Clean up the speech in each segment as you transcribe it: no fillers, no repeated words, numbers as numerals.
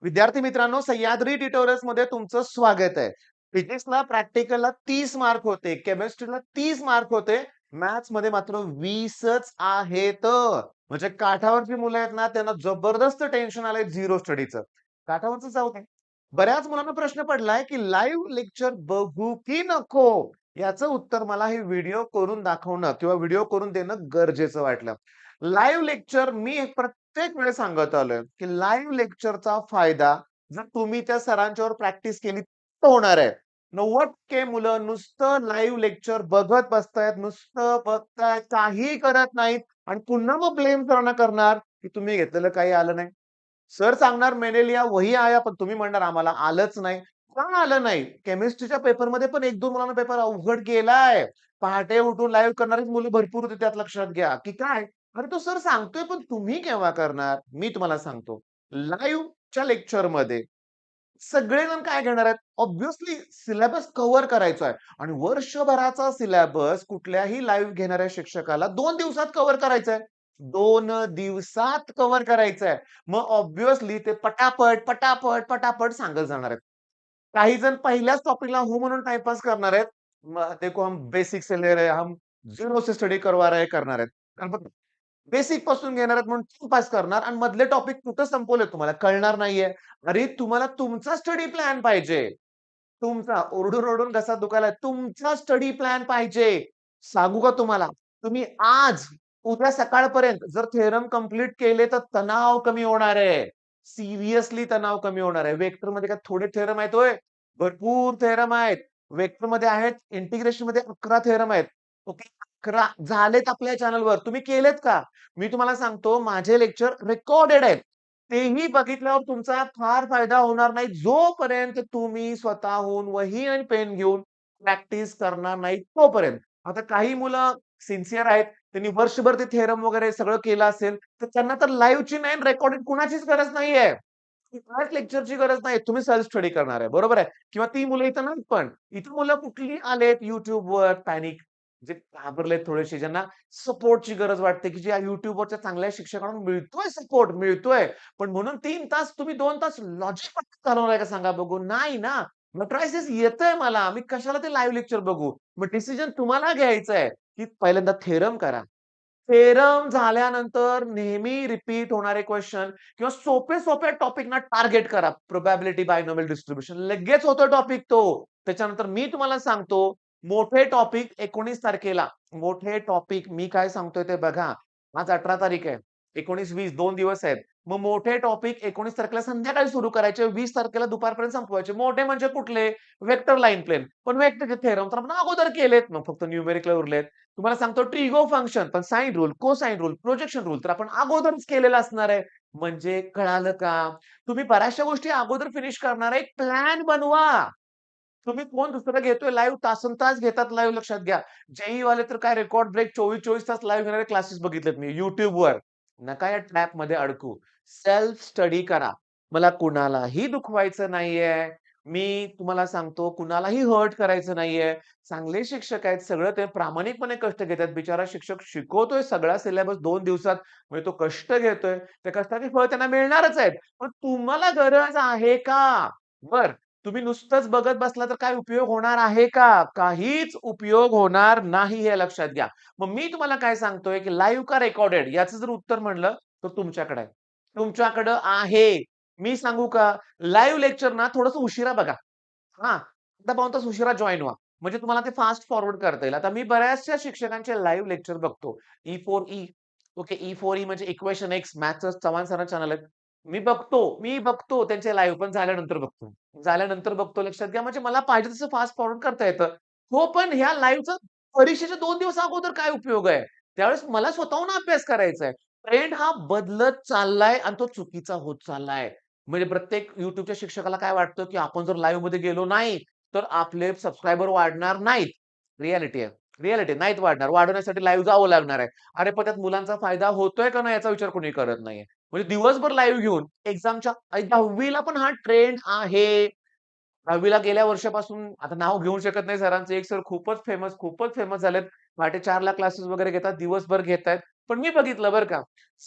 विद्यार्थी मित्रांनो, सह्याद्री ट्युटोरियल्स मध्ये तुमचं स्वागत आहे. फिजिक्सला प्रॅक्टिकलला 30 मार्क होते, केमिस्ट्रीला 30 मार्क होते, मॅथ्स मध्ये मात्र 20च आहेत. म्हणजे काठावरची मुलं आहेत ना, त्यांना जबरदस्त टेन्शन आलंय झिरो स्टडीचं. काठावरचं जाऊ दे. बऱ्याच मुलांना प्रश्न पडलाय, की लाईव्ह लेक्चर बघू की नको? याचं उत्तर मला हे व्हिडिओ करून दाखवणं किंवा व्हिडिओ करून देणं गरजेचं वाटलं. लाईव्ह लेक्चर मी प्रत्येक वेळेस सांगत आलोय, की लाईव्ह लेक्चरचा फायदा जर तुम्ही त्या सरांच्यावर प्रॅक्टिस केली तर होणार आहे. 90% मुलं नुसतं लाईव्ह लेक्चर बघत बसतायत, नुसतं बघतायत, काहीही करत नाहीत आणि पुन्हा मग ब्लेम सरांना करणार, की तुम्ही घेतलेलं काही आलं नाही. सर सांगणार मैंने लिया वही आया, पण तुम्ही म्हणणार आम्हाला आलंच नाही. का आलं नाही? केमिस्ट्रीच्या पेपरमध्ये पण 1-2 मुलांना पेपर अवघड गेलाय. पहाटे उठून लाईव्ह करणारीच मुलं भरपूर होती त्यात लक्षात घ्या, की काय? अरे तो सर सांगतोय पण तुम्ही केव्हा करणार? मी तुम्हाला सांगतो. लाईव्हच्या लेक्चरमध्ये सगळेजण काय घेणार आहेत? ऑब्व्हियसली सिलेबस कव्हर करायचा आहे आणि वर्षभराचा सिलेबस कुठल्याही लाईव्ह घेणाऱ्या शिक्षकाला 2 दिवसात कव्हर करायचा आहे. 2 दिवसात कव्हर करायचं आहे. मग ऑब्व्हियसली ते पटापट, पटापट, पटापट सांगत जाणार आहेत. काही जण पहिल्याच टॉपिकला हो म्हणून टाईमपास करणार आहेत. देखो हम बेसिक से ले रहे हैं, हम झिरो से स्टडी करवा रहे करणार आहेत. कारण बघ बेसिक पासून घेणार आहेत म्हणून टाईमपास करणार आणि मधले टॉपिक कुठं संपवले तुम्हाला कळणार नाहीये. अरे तुम्हाला तुमचा स्टडी प्लॅन पाहिजे. तुमचा ओरडून-ओरडून घसा दुखायला तुमचा स्टडी प्लॅन पाहिजे. सांगू का तुम्हाला? तुम्ही आज, उद्या सकाळपर्यंत जर थेरम कंप्लीट केले तर तणाव कमी होणार आहे. सिरियसली तणाव कमी होणार आहे. वेक्टरमध्ये काय थोडे थेरम आहेत होय? भरपूर थेरम आहेत. वेक्टरमध्ये आहेत, इंटिग्रेशनमध्ये 11 थेरम आहेत. ओके. 11 झालेत आपल्या चॅनलवर. तुम्ही केलेत का? मी तुम्हाला सांगतो माझे लेक्चर रेकॉर्डेड आहेत. तेही बघितल्यावर तुमचा फार फायदा होणार नाही, जोपर्यंत तुम्ही स्वतःहून वही आणि पेन घेऊन प्रॅक्टिस करणार नाही तोपर्यंत. आता काही मुलं सिन्सिअर आहेत. त्यांनी वर्षभर ते थेरम वगैरे सगळं केलं असेल, तर त्यांना तर लाईव्हची नाही रेकॉर्डेड कुणाचीच गरज नाहीये. कुठल्याच लेक्चरची गरज नाही. तुम्ही सेल्फ स्टडी करणार आहे. बरोबर आहे. किंवा ती मुलं इथं नाहीत पण. इथं मुलं कुठली आलेत YouTubeवर पॅनिक जे घाबरलेत थोडेसे, ज्यांना सपोर्टची गरज वाटते, की जे YouTubeवरच्या चांगल्या शिक्षकांकडून मिळतोय सपोर्ट मिळतोय. पण म्हणून 3 तास तुम्ही 2 तास लॉजिक चालवणार का सांगा बघू? नाही ना. मॅट्रायसिस येतंय मला. मी कशाला ते लाईव्ह लेक्चर बघू? मग डिसिजन तुम्हाला घ्यायचा आहे, की पहिल्यांदा थेरम करा. थेरम झाल्यानंतर नेहमी रिपीट होणारे क्वेश्चन किंवा सोपे-सोपे टॉपिकना टार्गेट करा. प्रोबॅबिलिटी बायनॉमियल डिस्ट्रिब्युशन लगेच होतो टॉपिक तो. त्याच्यानंतर मी तुम्हाला सांगतो मोठे टॉपिक 19 तारखेला. मोठे टॉपिक मी काय सांगतोय ते बघा. आज 18 तारीख आहे. 19-20 2 दिवस आहेत. मग मोठे टॉपिक 19 तारखेला संध्याकाळी सुरू करायचे. 20 तारखेला दुपारपर्यंत संपवायचे. मोठे म्हणजे कुठले? Vector line plane. पण वेक्टरचे थेरम तर आपण अगोदर केलेत. मग फक्त न्यूमेरिकल उरलेत. तुम्हाला सांगतो ट्रिगो फंक्शन, पण sine rule, cosine rule, projection rule तर आपण अगोदरच केलेला असणार आहे. म्हणजे कळालं का? तुम्ही बऱ्याचशा गोष्टी अगोदर फिनिश करणार आहे. एक प्लॅन बनवा. तुम्ही कोण दुसरं घेतोय लाईव्ह तासंतास घेतात लाईव्ह लक्षात घ्या. जेईई वाले तर काय रेकॉर्ड ब्रेक 24-24 तास लाईव्ह घेणारे क्लासेस बघितलेत मी YouTubeवर. नका या ट्रॅपमध्ये अडकू. सेल्फ स्टडी करा. मला कुणालाही दुखवायचं नाहीये. मी तुम्हाला सांगतो कुणालाही हर्ट करायचं नाहीये. चांगले शिक्षक आहेत. सगळं ते प्रामाणिकपणे कष्ट घेतात. बिचारा शिक्षक शिकवतोय सगळा सिलेबस 2 दिवसात. म्हणजे तो कष्ट घेतोय. त्या कष्टाचे फळ त्यांना मिळणारच आहेत. पण तुम्हाला गरज आहे का? बरं. तुम्ही नुसतंच बघत बसला तर काय उपयोग होणार आहे का? काहीच उपयोग होणार नाही हे लक्षात घ्या. मग मी तुम्हाला काय सांगतोय, की लाईव्ह का रेकॉर्डेड याचं जर उत्तर म्हणलं तर तुमच्याकडे आहे. तुमच्याकडं आहे. मी सांगू का? लाईव्ह लेक्चर ना थोडंसं उशिरा बघा. हां, अर्धा पाऊण तास उशिरा जॉइन व्हा. म्हणजे तुम्हाला ते फास्ट फॉरवर्ड करता येईल. आता मी बऱ्याचशा शिक्षकांचे लाईव्ह लेक्चर बघतो. E4E ओके, E4E म्हणजे इक्वेशन एक्स मॅथ्सचं चव्हाण सरांचं चॅनल आहे. मी बघतो त्यांचे लाईव्ह पण झाल्यानंतर बघतो. झाल्यानंतर बघतो लक्षात घ्या म्हणजे मला पाहिजे तसं फास्ट फॉरवर्ड करता येतं. हो, पण ह्या लाईव्हचा परीक्षेच्या 2 दिवस अगोदर काय उपयोग आहे? त्यावेळेस मला स्वतःहून अभ्यास करायचा आहे. ट्रेंड हा बदलत चाललाय आणि तो चुकीचा होत चाललाय. म्हणजे प्रत्येक YouTubeच्या शिक्षकाला काय वाटतं, की आपण जर लाईव्हमध्ये गेलो नाही, तर आपले सबस्क्रायबर वाढणार नाहीत. रिॲलिटी आहे. रिॲलिटी नाहीत वाढणार. वाढवण्यासाठी लाईव्ह जावं लागणार आहे. अरे, पण त्यात मुलांचा फायदा होतोय का नाही याचा विचार कोणी करत नाहीये. म्हणजे दिवसभर लाईव्ह घेऊन एक्झामच्या 10वी पण हा ट्रेंड आहे. 10वी गेल्या वर्षापासून आता नाव घेऊ शकत नाही सरांचं. एक सर खूपच फेमस झालेत. पहाटे 4ला क्लासेस वगैरे घेतात, दिवसभर घेतायत. पण मी बघितलं बरं का.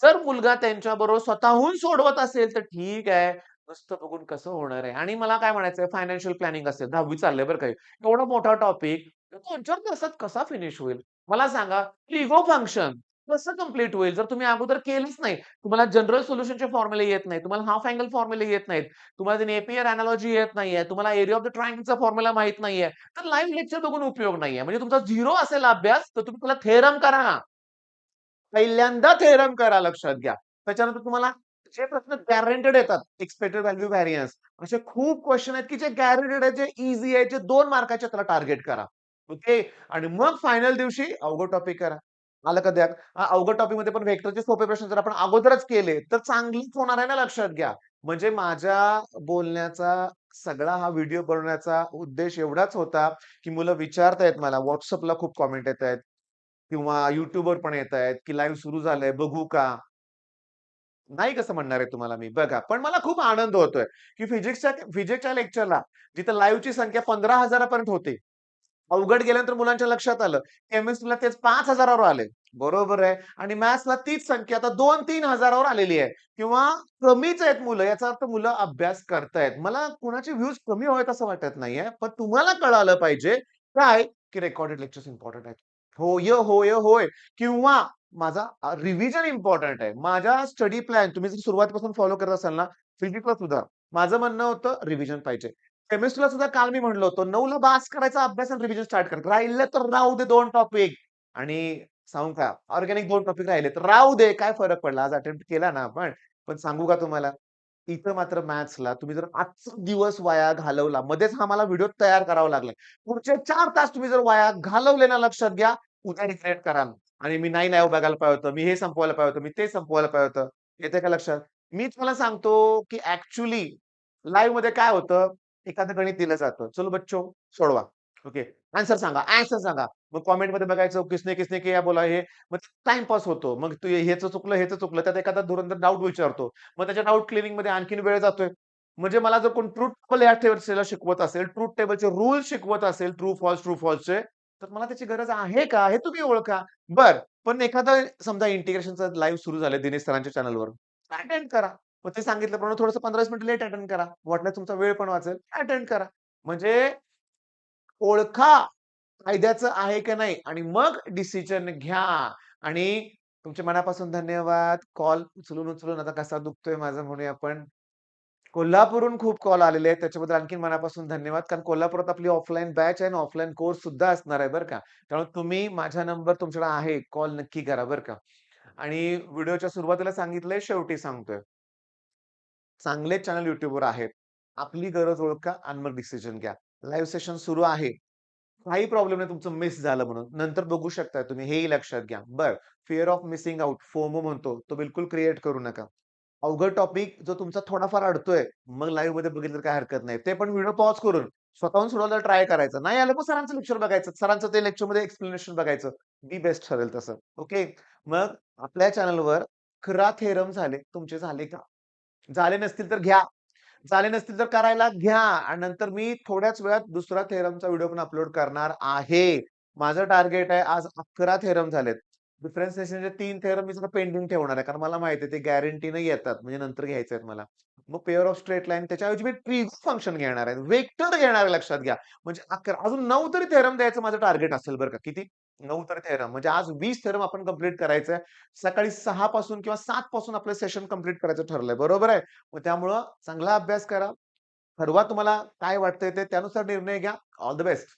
जर मुलगा त्यांच्याबरोबर स्वतःहून सोडवत असेल तर ठीक आहे. नुसतं बघून कसं होणार आहे? आणि मला काय म्हणायचंय फायनान्शियल प्लॅनिंग असेल 10वी चाललंय बरं का हे. एवढा मोठा टॉपिक 2-4 तासात कसा फिनिश होईल? मला सांगा ट्रिगो फंक्शन कसं कंप्लीट होईल? जर तुम्ही अगोदर केलंच नाही. तुम्हाला जनरल सोल्युशनचे फॉर्म्युले येत नाहीत. तुम्हाला हाल्फ अँगल फॉर्म्युले येत नाहीत. तुम्हाला नेपियर एनालॉजी येत नाहीये. तुम्हाला एरिया ऑफ द ट्रायंगलचा फॉर्म्युला माहीत नाहीये. तर लाईव्ह लेक्चर बघून उपयोग नाहीये. म्हणजे तुमचा 0 असेल अभ्यास, तर तुम्ही त्याला थेरम करा. पहिल्यांदा थेरम करा लक्षात घ्या. त्याच्यानंतर तुम्हाला जे प्रश्न गॅरंटेड येतात, एक्सपेक्टेड व्हॅल्यू व्हॅरियन्स असे खूप क्वेश्चन आहेत, की जे गॅरंटेड आहेत, जे ईझी आहेत, जे 2 मार्काचे त्याला टार्गेट करा. ओके. आणि मग फायनल दिवशी अवघड टॉपिक करा. आलं का ध्यान? अवघड टॉपिकमध्ये पण व्हेक्टरचे सोपे प्रश्न जर आपण अगोदरच केले, तर चांगलीच होणार आहे ना लक्षात घ्या. म्हणजे माझ्या बोलण्याचा सगळा हा व्हिडिओ बनवण्याचा उद्देश एवढाच होता, की मुलं विचारतायत मला WhatsAppला खूप कमेंट येतायत किंवा YouTubeवर पण येतायत, की लाईव्ह सुरू झालंय बघू का? नाही कसं म्हणणार आहे तुम्हाला मी बघा. पण मला खूप आनंद होतोय, की फिजिक्सच्या लेक्चरला जिथं लाईव्हची संख्या 15,000 पर्यंत होती. अवघड गेल्यानंतर मुलांच्या लक्षात आलं. केमिस्ट्रीला तेच 5,000 वर आले. बरोबर आहे. आणि मॅथ्सला तीच संख्या आता 2-3 हजारावर आलेली आहे किंवा कमीच आहेत मुलं. याचा अर्थ मुलं अभ्यास करतायत. मला कुणाचे व्ह्यूज कमी व्हावेत असं वाटत नाहीये. पण तुम्हाला कळालं पाहिजे काय, की रेकॉर्डेड लेक्चर्स इम्पोर्टंट आहेत. होय, होय, होय. किंवा माझा रिव्हिजन इम्पोर्टंट आहे. माझा स्टडी प्लॅन तुम्ही जर सुरुवातीपासून फॉलो करत असाल ना, फिजिक्सला सुद्धा माझं म्हणणं होतं रिव्हिजन पाहिजे. केमिस्ट्रीला सुद्धा काल मी म्हणलो होतो 9ला बास करायचा अभ्यास आणि रिव्हिजन स्टार्ट करायचं. राहिलं तर राहू दे 2 टॉपिक आणि सांगू का ऑर्गॅनिक 2 टॉपिक राहिले तर राहू दे. काय फरक पडला? आज अटेम्प्ट केला ना आपण. पण सांगू का तुम्हाला? इथं मात्र मॅथ्सला तुम्ही जर आजचा दिवस वाया घालवला, मध्येच हा मला व्हिडिओ तयार करावा लागलाय. पुढचे 4 तास तुम्ही जर वाया घालवले ना लक्षात घ्या, उद्या रिग्रेट कराल. आणि मी नाही लाईव्ह बघायला पाहिजे होतं. मी हे संपवायला पाहिजे होतं. मी ते संपवायला पाहिजे होतं. येतंय का लक्षात? मी तुम्हाला सांगतो, की ॲक्चुअली लाईव्हमध्ये काय होतं, एखादं गणित दिलं जातं. "चलो बच्चों सोडवा." ओके. आन्सर सांगा, आन्सर सांगा. मग कमेंटमध्ये बघायचं किसने किया बोला हे. मग टाईमपास होतो. मग तू ह्याचं चुकलं, ह्याचं चुकलं. त्यात एखादा धुरंधर डाउट विचारतो. मग त्याच्या डाउट क्लिअरिंगमध्ये आणखीन वेळ जातोय. म्हणजे मला जर कोण ट्रुथ टेबल या टेबलला शिकवत असेल, ट्रुथ टेबलचे रूल्स शिकवत असेल, ट्रू फॉल्सचे, तर मला त्याची गरज आहे का? हे तुम्ही ओळखा. बरं, पण एखादं समजा इंटिग्रेशनचं लाईव्ह सुरू झालंय दिनेश सरांच्या चॅनलवर. अटेंड करा. मग ते सांगितल्याप्रमाणे थोडंसं 15-20 मिनिटं लेट अटेंड करा. वाटल्यास तुमचा वेळ पण वाचेल. अटेंड करा. म्हणजे ओळखा फायद्याचं आहे का नाही आणि मग डिसिजन घ्या. आणि तुमच्या मनापासून धन्यवाद. कॉल उचलून आता कसा दुखतोय माझा म्हणूया आपण. कोल्हापूरहून खूप कॉल आलेले आहेत. त्याच्याबद्दल आणखीन मनापासून धन्यवाद. कारण कोल्हापुरात आपली ऑफलाईन बॅच आहे आणि ऑफलाईन कोर्स सुद्धा असणार आहे बरं का. त्यामुळे तुम्ही माझा नंबर तुमच्याकडे आहे. कॉल नक्की करा बरं का. आणि व्हिडिओच्या सुरुवातीला सांगितलंय, शेवटी सांगतोय. चांगले चॅनल YouTubeवर आहेत. आपली गरज ओळखा आणि मग डिसिजन घ्या. लाईव्ह सेशन सुरू आहे. काही प्रॉब्लेम नाही तुमचं मिस झालं म्हणून. नंतर बघू शकता तुम्ही हेही लक्षात घ्या. बरं, fear of missing out, FOMO म्हणतो, तो बिलकुल क्रिएट करू नका. अवघड टॉपिक जो तुमचा थोडाफार अडतोय, मग लाईव्हमध्ये बघितलं तर काही हरकत नाही. ते पण व्हिडिओ पॉज करून स्वतःहून सोडवायला ट्राय करायचं. नाही आलं मग सरांचं लेक्चर बघायचं. सरांचं ते लेक्चरमध्ये एक्सप्लेनेशन बघायचं. बेस्ट ठरेल तसं. ओके. मग आपल्या चॅनलवर 11 थेरम झाले. तुमचे झाले का? झाले नसतील तर घ्या. झाले नसतील तर करायला घ्या आणि नंतर मी थोड्याच वेळात दुसरा थेरमचा व्हिडिओ पण अपलोड करणार आहे. माझं टार्गेट आहे आज 11 थेरम झालेत. डिफरन्शिएशनचे 3 थेरम मी सगळं पेंडिंग ठेवणार आहे. कारण मला माहिती आहे ते गॅरंटीने येतात. म्हणजे नंतर घ्यायचे आहेत मला. मग पेअर ऑफ स्ट्रेट लाईन त्याच्याऐवजी मी ट्रिगर फंक्शन घेणार आहे. वेक्टर घेणार आहे लक्षात घ्या. म्हणजे 11 अजून 9 तरी थेरम द्यायचं माझं टार्गेट असेल बरं का. किती? 9 तरी थेरम. म्हणजे आज 20 थेरम आपण कंप्लीट करायचंय. सकाळी 6 पासून किंवा 7 पासून आपलं सेशन कंप्लीट करायचं ठरलंय. बरोबर आहे? मग त्यामुळं चांगला अभ्यास करा. ठरवा तुम्हाला काय वाटतंय ते त्यानुसार निर्णय घ्या. All the best.